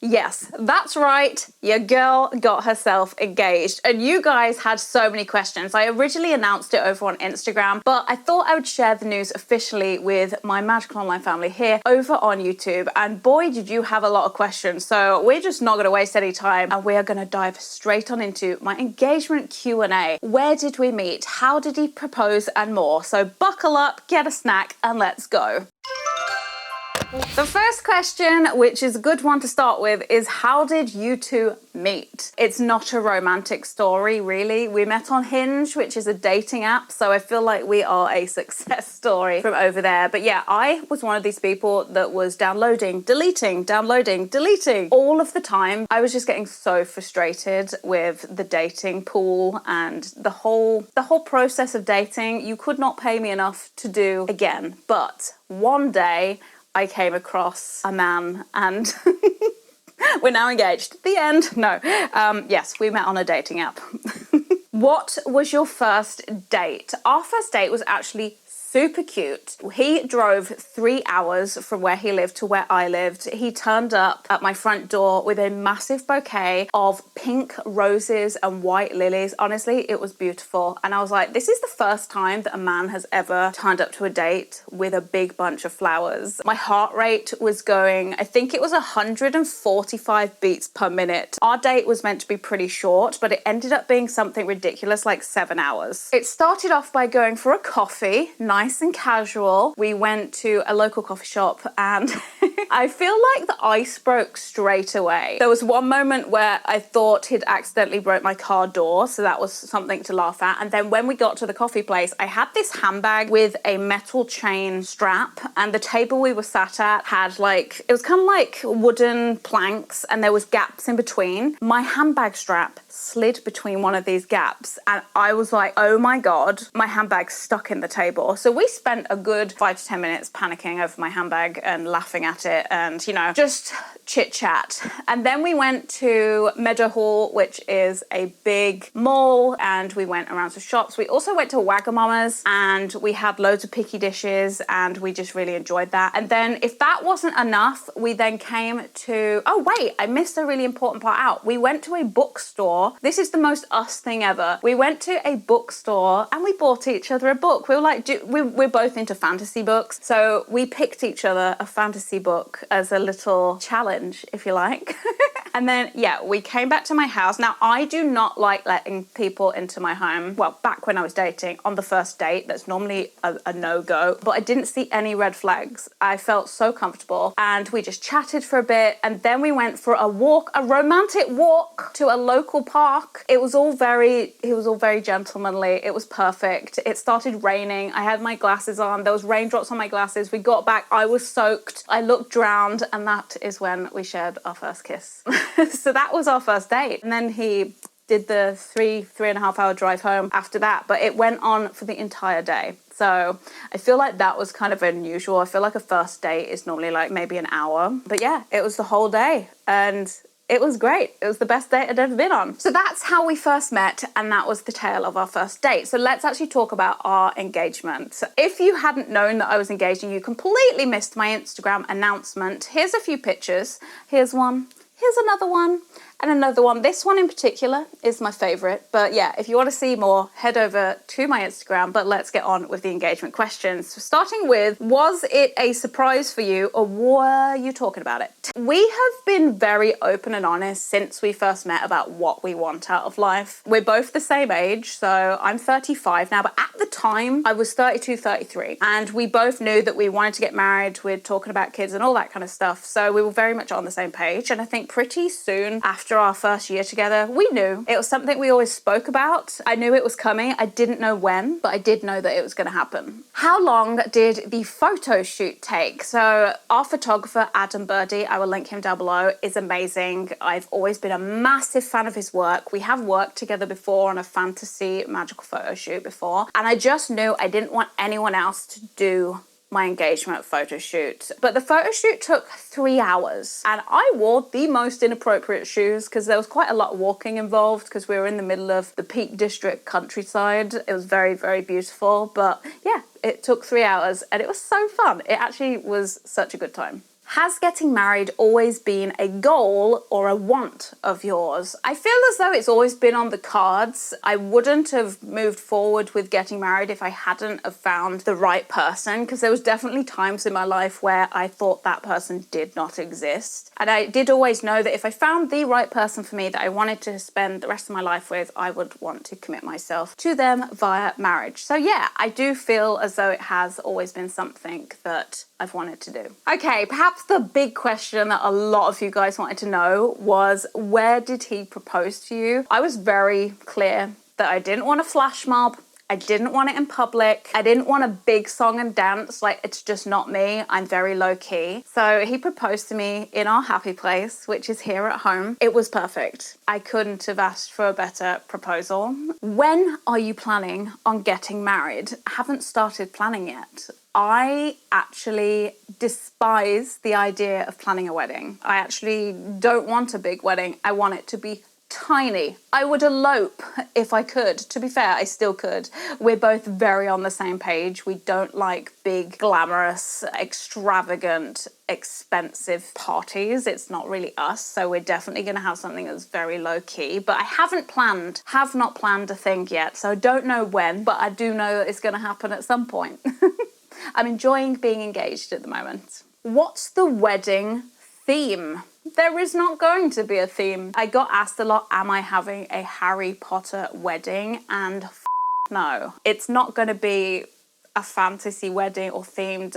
Yes, that's right. Your girl got herself engaged. And you guys had so many questions. I originally announced it over on Instagram, but I thought I would share the news officially with my magical online family here over on YouTube. And boy, did you have a lot of questions. So we're just not going to waste any time, and we are going to dive straight on into my engagement Q&A. Where did we meet? How did he propose? And more. So buckle up, get a snack, and let's go. The first question, which is a good one to start with, is how did you two meet? It's not a romantic story, really. We met on Hinge, which is a dating app, so I feel like we are a success story from over there. But yeah, I was one of these people that was downloading, deleting all of the time. I was just getting so frustrated with the dating pool and the whole process of dating. You could not pay me enough to do again. But one day, I came across a man and we're now engaged. The end. No. Yes, we met on a dating app. What was your first date? Our first date was actually super cute. He drove 3 hours from where he lived to where I lived. He turned up at my front door with a massive bouquet of pink roses and white lilies. Honestly, it was beautiful. And I was like, this is the first time that a man has ever turned up to a date with a big bunch of flowers. My heart rate was going, I think it was 145 beats per minute. Our date was meant to be pretty short, but it ended up being something ridiculous like 7 hours. It started off by going for a coffee, nice and casual. We went to a local coffee shop and I feel like the ice broke straight away. There was one moment where I thought he'd accidentally broke my car door, so that was something to laugh at. And then when we got to the coffee place, I had this handbag with a metal chain strap, and the table we were sat at had like, it was kind of like wooden planks and there was gaps in between. My handbag strap slid between one of these gaps and I was like, oh my God, my handbag's stuck in the table. So we spent a good 5 to 10 minutes panicking over my handbag and laughing at it and, you know, just chit chat. And then we went to Meadowhall, which is a big mall, and we went around to shops. We also went to Wagamama's and we had loads of picky dishes and we just really enjoyed that. And then if that wasn't enough, we then came to, oh wait, I missed a really important part out. We went to a bookstore. This is the most us thing ever. We went to a bookstore and we bought each other a book. We were like, we're both into fantasy books. So we picked each other a fantasy book as a little challenge, if you like. And then, yeah, we came back to my house. Now, I do not like letting people into my home. Well, back when I was dating, on the first date, that's normally a no-go. But I didn't see any red flags. I felt so comfortable. And we just chatted for a bit. And then we went for a walk, a romantic walk to a local park. He was all very gentlemanly. It was perfect. It started raining. I had my glasses on. There was raindrops on my glasses. We got back. I was soaked. I looked drowned. And that is when we shared our first kiss. So that was our first date. And then he did the 3.5 hour drive home after that, but it went on for the entire day. So I feel like that was kind of unusual. I feel like a first date is normally like maybe an hour, but yeah, it was the whole day and it was great. It was the best date I'd ever been on. So that's how we first met, and that was the tale of our first date. So let's actually talk about our engagement. So if you hadn't known that I was engaged and you completely missed my Instagram announcement, here's a few pictures. Here's one. Here's another one. And another one. This one in particular is my favorite. But yeah, if you want to see more, head over to my Instagram. But let's get on with the engagement questions. So starting with, was it a surprise for you or were you talking about it? We have been very open and honest since we first met about what we want out of life. We're both the same age. So I'm 35 now, but at the time I was 32, 33. And we both knew that we wanted to get married. We're talking about kids and all that kind of stuff. So we were very much on the same page. And I think pretty soon after our first year together, we knew it was something we always spoke about. I knew it was coming. I didn't know when, but I did know that it was going to happen. How long did the photo shoot take? So our photographer, Birdy, I will link him down below, is amazing. I've always been a massive fan of his work. We have worked together before on a fantasy magical photo shoot before, and I just knew I didn't want anyone else to do my engagement photo shoot. But the photo shoot took 3 hours and I wore the most inappropriate shoes because there was quite a lot of walking involved because we were in the middle of the Peak District countryside. It was very, very beautiful. But yeah, it took 3 hours and it was so fun. It actually was such a good time. Has getting married always been a goal or a want of yours? I feel as though it's always been on the cards. I wouldn't have moved forward with getting married if I hadn't have found the right person, because there was definitely times in my life where I thought that person did not exist. And I did always know that if I found the right person for me that I wanted to spend the rest of my life with, I would want to commit myself to them via marriage. So yeah, I do feel as though it has always been something that I've wanted to do. Okay, perhaps the big question that a lot of you guys wanted to know was, where did he propose to you? I was very clear that I didn't want a flash mob. I didn't want it in public. I didn't want a big song and dance. Like, it's just not me. I'm very low key. So he proposed to me in our happy place, which is here at home. It was perfect. I couldn't have asked for a better proposal. When are you planning on getting married? I haven't started planning yet. I actually despise the idea of planning a wedding. I actually don't want a big wedding. I want it to be tiny. I would elope if I could. To be fair, I still could. We're both very on the same page. We don't like big, glamorous, extravagant, expensive parties. It's not really us. So we're definitely going to have something that's very low key. But I have not planned a thing yet. So I don't know when, but I do know that it's going to happen at some point. I'm enjoying being engaged at the moment. What's the wedding theme? There is not going to be a theme. I got asked a lot, am I having a Harry Potter wedding? And no, it's not going to be a fantasy wedding or themed.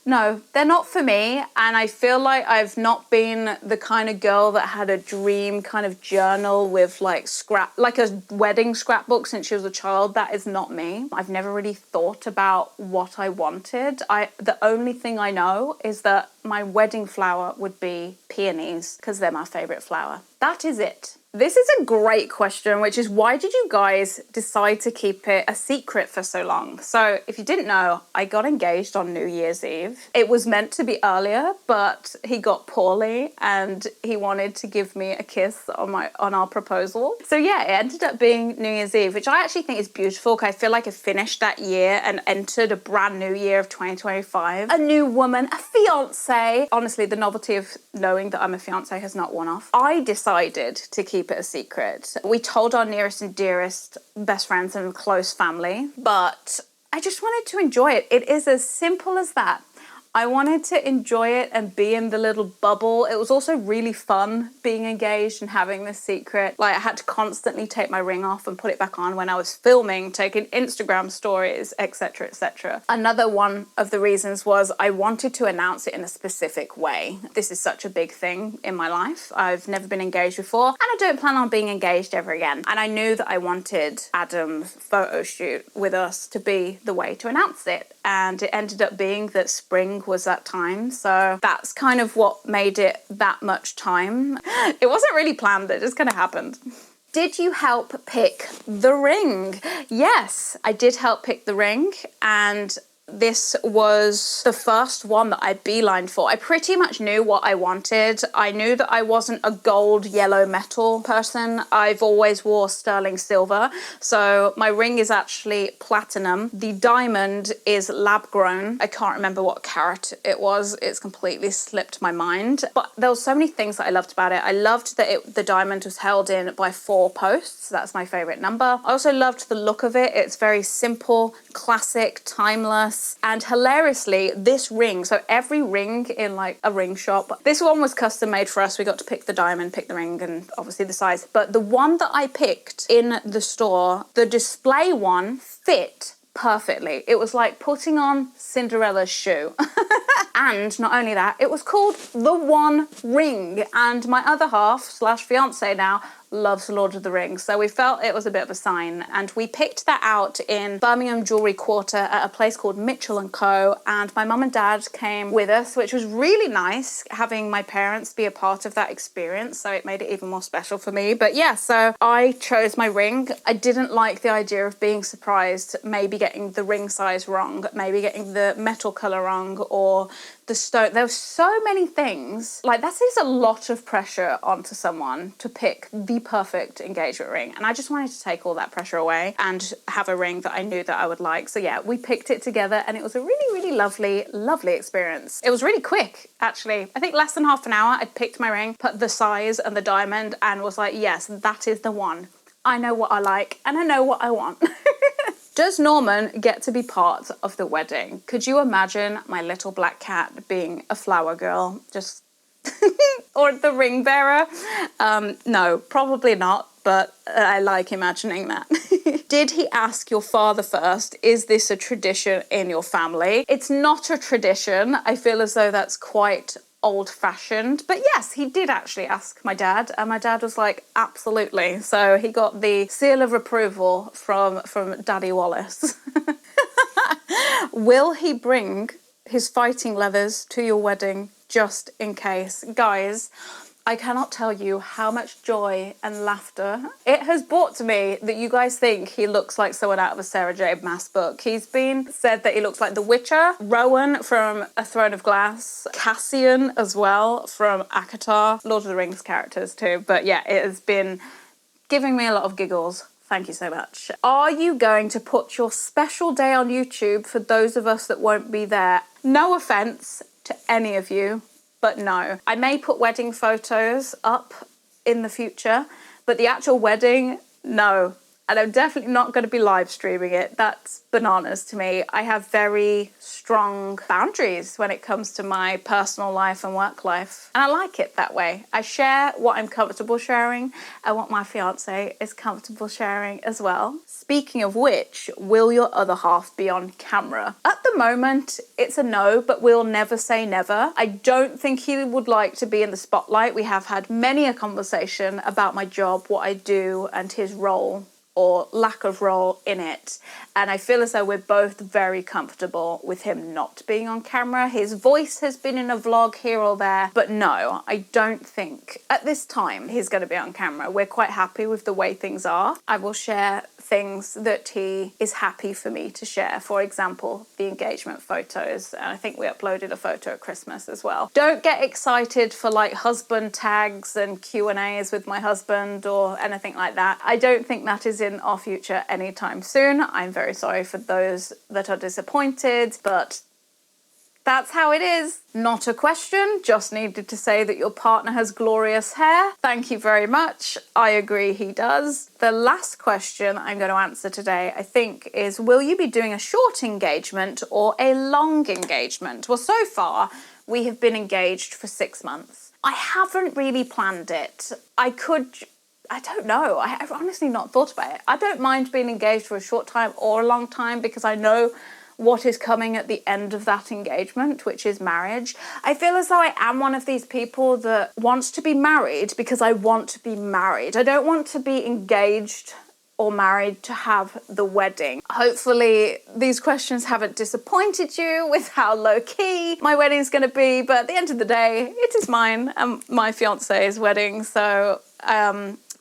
No, they're not for me. And I feel like I've not been the kind of girl that had a dream kind of journal with like a wedding scrapbook since she was a child. That is not me. I've never really thought about what I wanted. The only thing I know is that my wedding flower would be peonies, because they're my favorite flower. That is it. This is a great question, which is, why did you guys decide to keep it a secret for so long? So if you didn't know, I got engaged on New Year's Eve. It was meant to be earlier, but he got poorly and he wanted to give me a kiss on our proposal. So yeah, it ended up being New Year's Eve, which I actually think is beautiful, because I feel like I finished that year and entered a brand new year of 2025. A new woman, a fiance. Honestly, the novelty of knowing that I'm a fiance has not worn off. I decided to keep it a secret. We told our nearest and dearest best friends and close family, but I just wanted to enjoy it. It is as simple as that. I wanted to enjoy it and be in the little bubble. It was also really fun being engaged and having this secret. Like, I had to constantly take my ring off and put it back on when I was filming, taking Instagram stories, etc., etc. Another one of the reasons was I wanted to announce it in a specific way. This is such a big thing in my life. I've never been engaged before, and I don't plan on being engaged ever again. And I knew that I wanted Adam's photo shoot with us to be the way to announce it. And it ended up being that spring was that time. So that's kind of what made it that much time. It wasn't really planned, it just kind of happened. Did you help pick the ring? Yes, I did help pick the ring, and this was the first one that I beelined for. I pretty much knew what I wanted. I knew that I wasn't a gold, yellow metal person. I've always wore sterling silver. So my ring is actually platinum. The diamond is lab grown. I can't remember what carat it was. It's completely slipped my mind. But there were so many things that I loved about it. I loved that the diamond was held in by 4 posts. That's my favorite number. I also loved the look of it. It's very simple, classic, timeless. And hilariously, this ring, so every ring in like a ring shop, this one was custom made for us. We got to pick the diamond, pick the ring, and obviously the size. But the one that I picked in the store, the display one, fit perfectly. It was like putting on Cinderella's shoe. And not only that, it was called The One Ring. And my other half / fiance now loves Lord of the Rings, so we felt it was a bit of a sign, and we picked that out in Birmingham Jewellery Quarter at a place called Mitchell & Co, and my mum and dad came with us, which was really nice having my parents be a part of that experience, so it made it even more special for me. But yeah, so I chose my ring. I didn't like the idea of being surprised, maybe getting the ring size wrong, maybe getting the metal colour wrong, or the stone. There were so many things. Like, that is a lot of pressure onto someone to pick the perfect engagement ring. And I just wanted to take all that pressure away and have a ring that I knew that I would like. So yeah, we picked it together and it was a really, really lovely, lovely experience. It was really quick, actually. I think less than half an hour. I picked my ring, put the size and the diamond, and was like, yes, that is the one. I know what I like and I know what I want. Does Norman get to be part of the wedding? Could you imagine my little black cat being a flower girl? Just or the ring bearer? No, probably not, but I like imagining that. Did he ask your father first? Is this a tradition in your family? It's not a tradition. I feel as though that's quite old-fashioned, but yes, he did actually ask my dad, and my dad was like, absolutely. So he got the seal of approval from Daddy Wallis. Will he bring his fighting leathers to your wedding just in case? Guys, I cannot tell you how much joy and laughter it has brought to me that you guys think he looks like someone out of a Sarah J. Maas book. He's been said that he looks like the Witcher, Rowan from A Throne of Glass, Cassian as well from ACOTAR, Lord of the Rings characters too. But yeah, it has been giving me a lot of giggles. Thank you so much. Are you going to put your special day on YouTube for those of us that won't be there? No offense to any of you, but no. I may put wedding photos up in the future, but the actual wedding, no. And I'm definitely not going to be live streaming it. That's bananas to me. I have very strong boundaries when it comes to my personal life and work life. And I like it that way. I share what I'm comfortable sharing and what my fiance is comfortable sharing as well. Speaking of which, will your other half be on camera? At the moment, it's a no, but we'll never say never. I don't think he would like to be in the spotlight. We have had many a conversation about my job, what I do, and his role or lack of role in it. And I feel as though we're both very comfortable with him not being on camera. His voice has been in a vlog here or there, but no, I don't think at this time he's going to be on camera. We're quite happy with the way things are. I will share things that he is happy for me to share. For example, the engagement photos. And I think we uploaded a photo at Christmas as well. Don't get excited for like husband tags and Q&As with my husband or anything like that. I don't think that is in our future anytime soon. I'm very sorry for those that are disappointed, but that's how it is. Not a question, just needed to say that your partner has glorious hair. Thank you very much. I agree he does. The last question I'm going to answer today, I think, is will you be doing a short engagement or a long engagement? Well, so far, we have been engaged for 6 months. I haven't really planned it. I don't know. I've honestly not thought about it. I don't mind being engaged for a short time or a long time because I know what is coming at the end of that engagement, which is marriage. I feel as though I am one of these people that wants to be married because I want to be married. I don't want to be engaged or married to have the wedding. Hopefully these questions haven't disappointed you with how low-key my wedding is going to be, but at the end of the day, it is mine and my fiance's wedding, so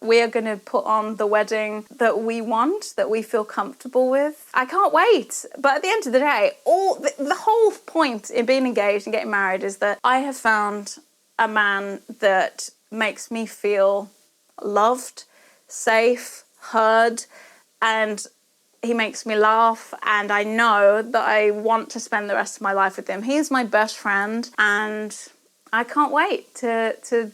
we are going to put on the wedding that we want, that we feel comfortable with. I can't wait. But at the end of the day, the whole point in being engaged and getting married is that I have found a man that makes me feel loved, safe, heard, and he makes me laugh, and I know that I want to spend the rest of my life with him. He's my best friend, and I can't wait to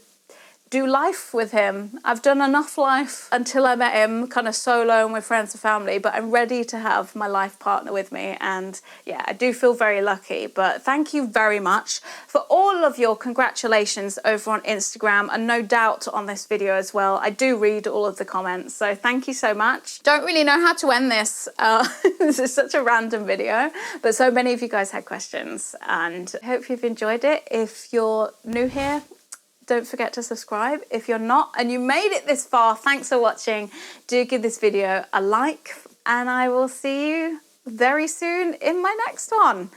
do life with him. I've done enough life until I met him, kind of solo and with friends and family, but I'm ready to have my life partner with me, and yeah, I do feel very lucky. But thank you very much for all of your congratulations over on Instagram, and no doubt on this video as well. I do read all of the comments, so thank you so much. Don't really know how to end this. This is such a random video, but so many of you guys had questions, and I hope you've enjoyed it. If you're new here, don't forget to subscribe. If you're not and you made it this far, thanks for watching. Do give this video a like, and I will see you very soon in my next one.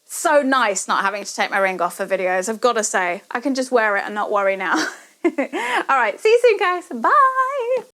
So nice not having to take my ring off for videos, I've got to say. I can just wear it and not worry now. All right, see you soon, guys. Bye.